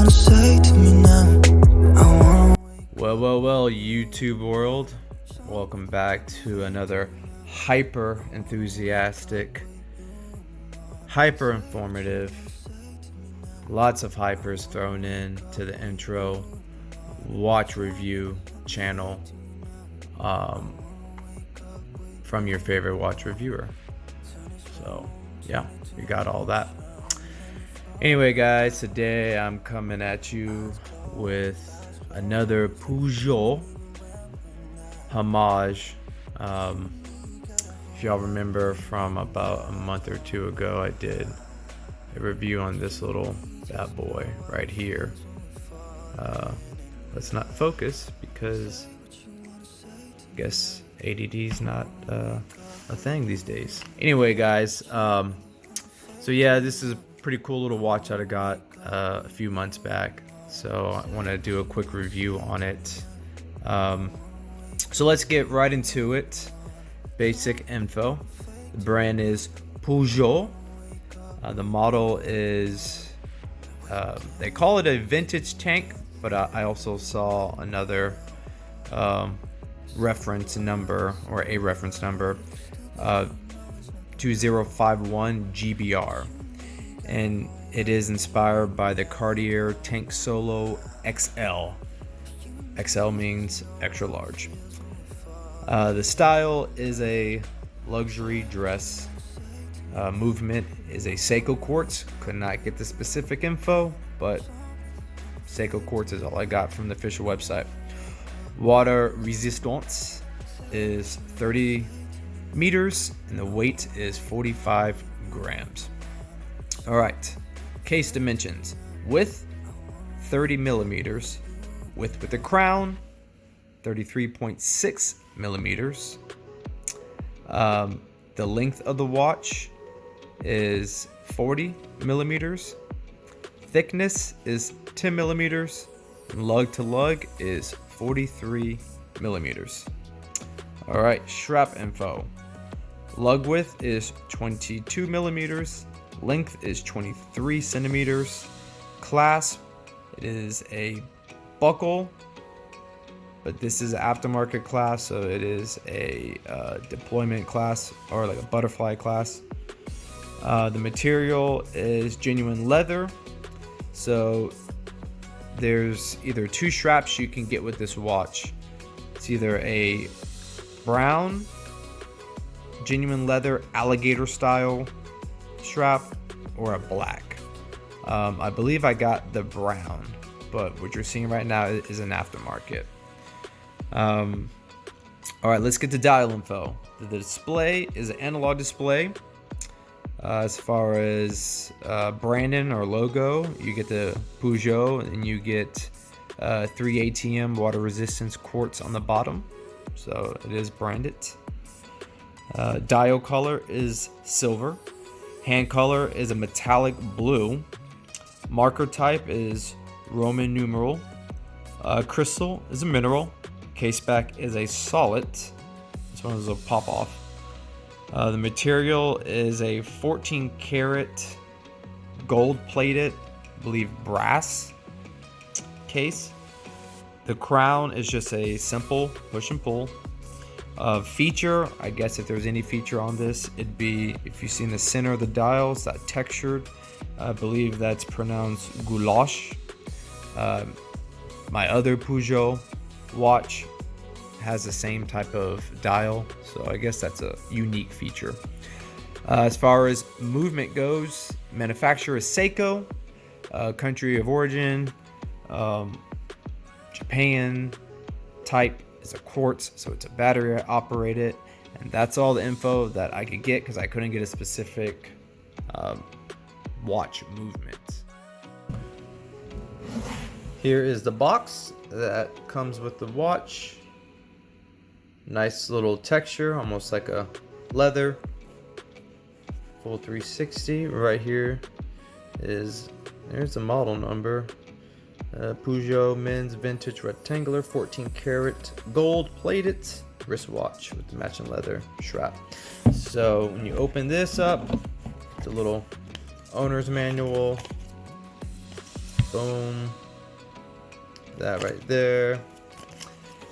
wanna say to me now? Well, YouTube world, welcome back to another hyper enthusiastic, hyper informative, lots of hypers thrown in to the intro watch review channel from your favorite watch reviewer. So yeah, we got all that. Anyway guys, today I'm coming at you with another Peugeot Homage. If y'all remember from about a month or two ago, I did a review on this little bad boy right here. Let's not focus because I guess ADD is not a thing these days. Anyway guys, so yeah, this is a pretty cool little watch that I got a few months back. So I want to do a quick review on it. So let's get right into it. Basic info. The brand is Peugeot. The model is, they call it a vintage tank, but I also saw another reference number, or a reference number, 2051 GBR. And it is inspired by the Cartier Tank Solo XL. XL means extra large. The style is a luxury dress. Movement is a Seiko Quartz. Could not get the specific info, but Seiko Quartz is all I got from the official website. Water resistance is 30 meters, and the weight is 45 grams. All right. Case dimensions: width 30 millimeters, width with the crown 33.6 millimeters. The length of the watch is 40 millimeters. Thickness is 10 millimeters. And lug to lug is 43 millimeters. All right, strap info. Lug width is 22 millimeters. Length is 23 centimeters. Clasp, it is a buckle, but this is an aftermarket class, so it is a deployment class, or like a butterfly class. The material is genuine leather, so there's either two straps you can get with this watch. It's either a brown genuine leather alligator style strap or a black. I believe I got the brown, but what you're seeing right now is an aftermarket. All right, let's get to dial info. The display is an analog display. As far as branding or logo, you get the Peugeot, and you get 3 ATM water resistance quartz on the bottom, so it is branded. Dial color is silver. Hand color is a metallic blue. Marker type is Roman numeral. Crystal is a mineral. Case back is a solid. This one is a pop off. The material is a 14 karat gold plated, I believe brass case. The crown is just a simple push and pull. Feature, I guess if there's any feature on this, it'd be, if you see in the center of the dials, that textured, I believe that's pronounced goulash. My other Peugeot watch has the same type of dial, so I guess that's a unique feature. As far as movement goes, manufacturer is Seiko, country of origin, Japan. Type is a quartz, so it's a battery operated, and that's all the info that I could get because I couldn't get a specific watch movement. Here is the box that comes with the watch. Nice little texture, almost like a leather. Full 360. Right here is, there's the model number. Peugeot men's vintage rectangular 14 karat gold plated wristwatch with the matching leather strap. So when you open this up, the little owner's manual, Boom. That right there.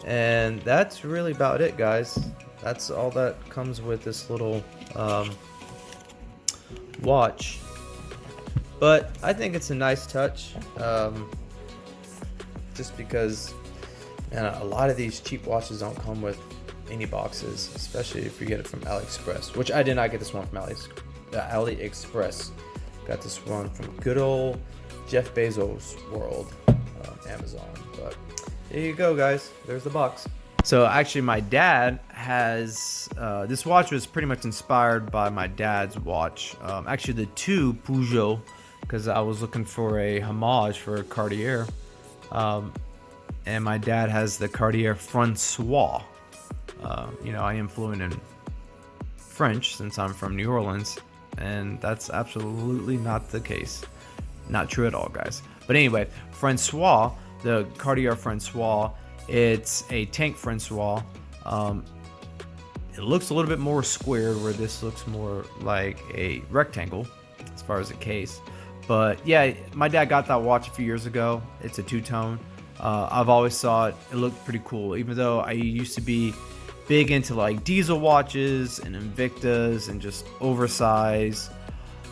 And that's really about it, guys. That's all that comes with this little watch. But I think it's a nice touch. Just because a lot of these cheap watches don't come with any boxes, especially if you get it from Aliexpress, which I did not get this one from Aliexpress. Got this one from good old Jeff Bezos' world, Amazon. But there you go, guys. There's the box. So actually, my dad has this watch was pretty much inspired by my dad's watch. Actually, the two Peugeot, because I was looking for a Homage for a Cartier, and my dad has the Cartier Francois. I am fluent in French since I'm from New Orleans, and that's absolutely not the case. Not true at all, guys. But anyway, Francois, the Cartier Francois, it's a tank Francois. It looks a little bit more squared, where this looks more like a rectangle as far as the case. But yeah, my dad got that watch a few years ago. It's a two-tone. I've always thought it looked pretty cool, even though I used to be big into like diesel watches and Invictas and just oversized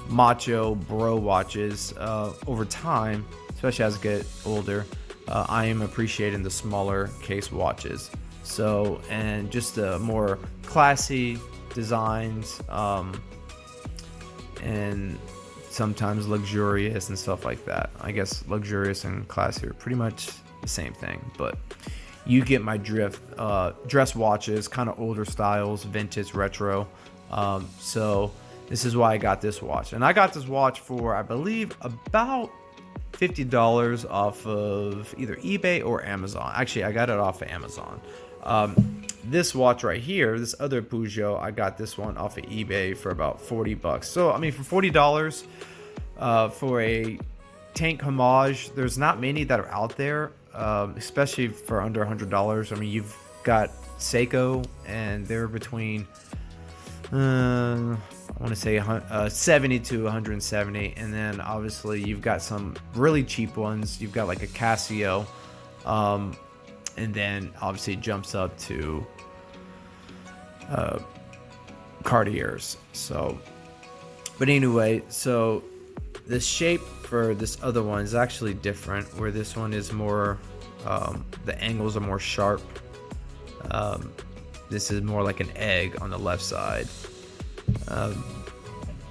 macho bro watches. Over time, especially as I get older, I am appreciating the smaller case watches. So, and just the more classy designs, and sometimes luxurious and stuff like that. I guess luxurious and classy are pretty much the same thing, but you get my drift. Dress watches, kind of older styles, vintage, retro. So this is why I got this watch, and I got this watch for, I believe, about $50 off of either eBay or Amazon. Actually, I got it off of Amazon. This watch right here, this other Peugeot, I got this one off of eBay for about $40. So I mean, for $40 for a tank Homage, there's not many that are out there, especially for under $100. I mean, you've got Seiko, and they're between I want to say 70 to 170, and then obviously you've got some really cheap ones. You've got like a Casio, and then obviously it jumps up to Cartiers. So, but anyway, so the shape for this other one is actually different, where this one is more, the angles are more sharp. This is more like an egg on the left side.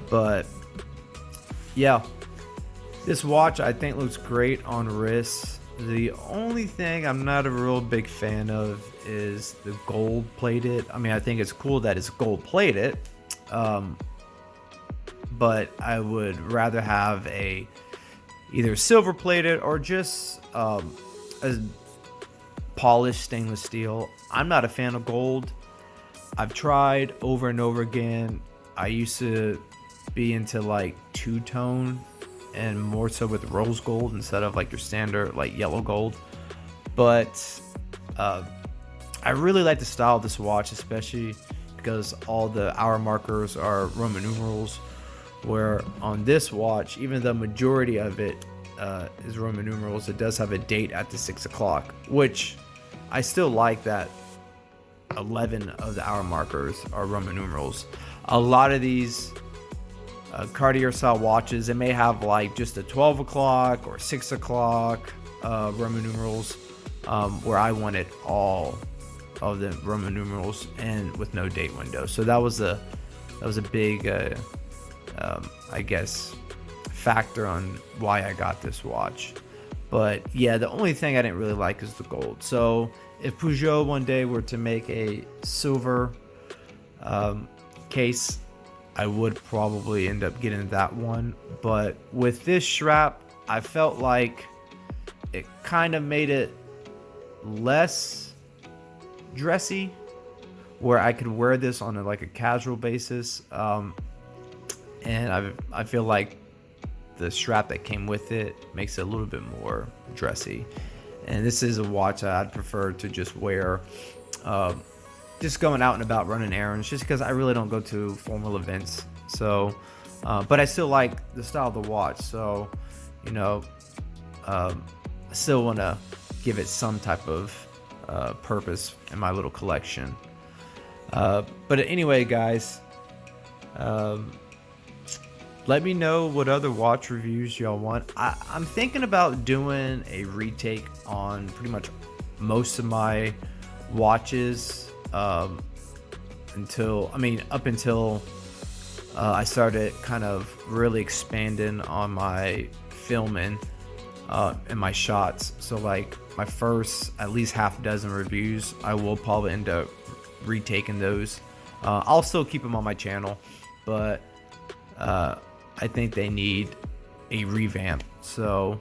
But yeah, this watch I think looks great on wrists. The only thing I'm not a real big fan of is the gold plated. I mean, I think it's cool that it's gold plated, but I would rather have a either silver plated or just a polished stainless steel. I'm not a fan of gold. I've tried over and over again. I used to be into like two-tone and more so with rose gold instead of like your standard like yellow gold. But I really like the style of this watch, especially because all the hour markers are Roman numerals, where on this watch, even the majority of it is Roman numerals, it does have a date at the 6 o'clock, which I still like that 11 of the hour markers are Roman numerals. A lot of these Cartier style watches, it may have like just a 12 o'clock or 6 o'clock Roman numerals, where I wanted all of the Roman numerals and with no date window. So that was a big I guess factor on why I got this watch. But yeah, the only thing I didn't really like is the gold. So if Peugeot one day were to make a silver case, I would probably end up getting that one. But with this strap, I felt like it kind of made it less dressy, where I could wear this on like a casual basis. And I feel like the strap that came with it makes it a little bit more dressy. And this is a watch that I'd prefer to just wear just going out and about running errands, just because I really don't go to formal events. So but I still like the style of the watch. So I still want to give it some type of purpose in my little collection. But anyway, guys, let me know what other watch reviews y'all want. I'm thinking about doing a retake on pretty much most of my watches up until I started kind of really expanding on my filming and my shots. So like my first at least half dozen reviews, I will probably end up retaking those. I'll still keep them on my channel, but I think they need a revamp, so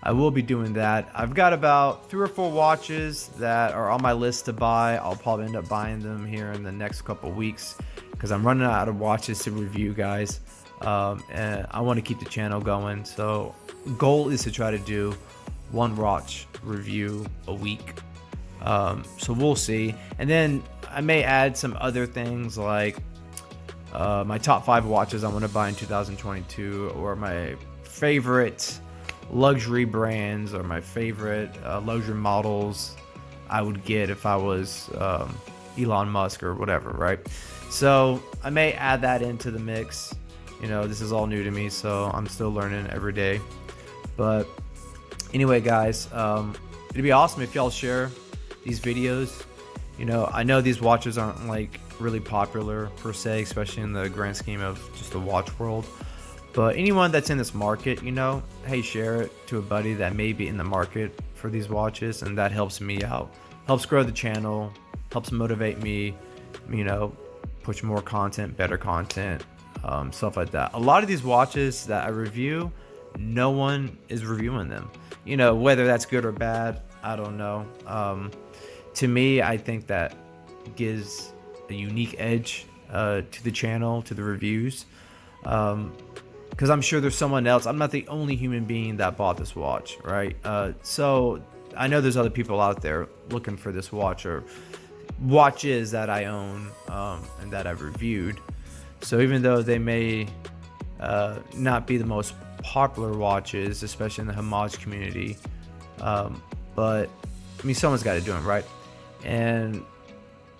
I will be doing that. I've got about 3 or 4 watches that are on my list to buy. I'll probably end up buying them here in the next couple weeks because I'm running out of watches to review, guys, and I want to keep the channel going. So goal is to try to do 1 watch review a week. So we'll see, and then I may add some other things like my top 5 watches I want to buy in 2022, or my favorite luxury brands, or my favorite luxury models I would get if I was Elon Musk or whatever, right? So I may add that into the mix. You know, this is all new to me, so I'm still learning every day. But anyway, guys, it'd be awesome if y'all share these videos. You know, I know these watches aren't like really popular per se, especially in the grand scheme of just the watch world, but anyone that's in this market, you know, hey, share it to a buddy that may be in the market for these watches, and that helps me out, helps grow the channel, helps motivate me, you know, push more content, better content, stuff like that. A lot of these watches that I review, no one is reviewing them, you know, whether that's good or bad, I don't know. To me, I think that gives a unique edge to the channel, to the reviews, because I'm sure there's someone else. I'm not the only human being that bought this watch, right? So I know there's other people out there looking for this watch, or watches that I own and that I've reviewed. So even though they may not be the most popular watches, especially in the Homage community, but I mean, someone's got to do it, right? And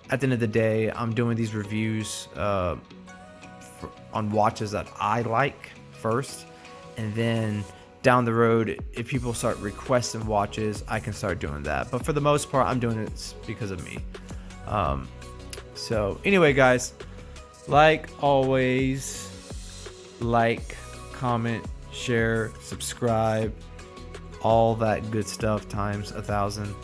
at the end of the day, I'm doing these reviews on watches that I like first, and then down the road, if people start requesting watches, I can start doing that. But for the most part, I'm doing it because of me. So anyway, guys, like always, like, comment, share, subscribe, all that good stuff times 1,000.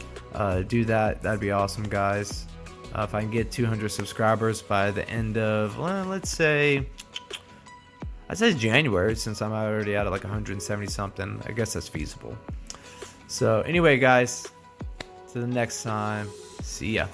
Do that. That'd be awesome, guys. If I can get 200 subscribers by the end of, well, let's say, I'd say January, since I'm already at like 170 something. I guess that's feasible. So anyway, guys, to the next time. See ya.